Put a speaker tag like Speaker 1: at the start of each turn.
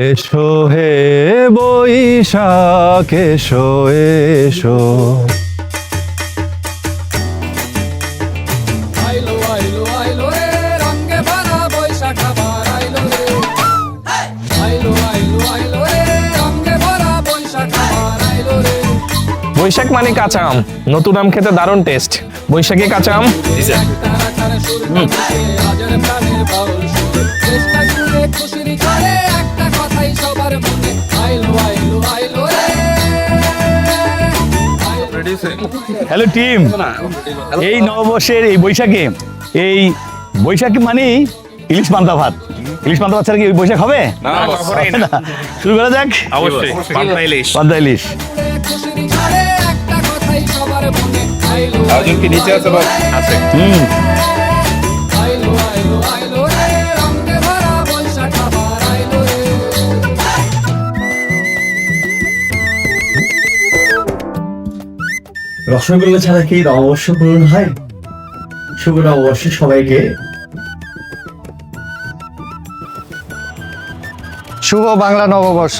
Speaker 1: এসো হে বৈশাখ এসো এসো।
Speaker 2: আইলো আইলো আইলো রে রঙে ভরা বৈশাখ আবার আইলো রে। আইলো আইলো আইলো রে রঙে ভরা বৈশাখ আবার আইলো রে।
Speaker 3: বৈশাখ মানে কাঁচা আম, নতুন আম খেতে দারুণ টেস্ট। বৈশাখী কাঁচা আম
Speaker 2: একটা রাখার সুর বাজছে আজর প্রাণের বাউল সুরে। চেষ্টা জুড়ে খুশির ঝড়ে একটা কথাই সবার মনে। আইলো আইলো আইলো রে।
Speaker 4: হ্যালো টিম, এই নববর্ষের এই বৈশাখে এই বৈশাখী মানেই ইলিশ পান্তা ভাত। ইলিশ পান্তা ভাত ছাড়া কি ওই বৈশাখ হবে? হবে না। শুরু করা যাক।
Speaker 3: অবশ্যই পান্তা ইলিশ।
Speaker 4: পান্তা ইলিশ।
Speaker 2: খুশির ঝড়ে একটা কথাই সবার মনে। আইলো
Speaker 3: আয়োজন কি নিচে আছে বা আছে?
Speaker 2: আইলো আইলো আইলো রে রঙে ভরা বৈশাখ আবার আইলো রে।
Speaker 5: রসগোল্লা ছাড়া কি নববর্ষ পূরণ হয়? শুভ নববর্ষ সবাইকে।
Speaker 1: শুভ বাংলা নববর্ষ।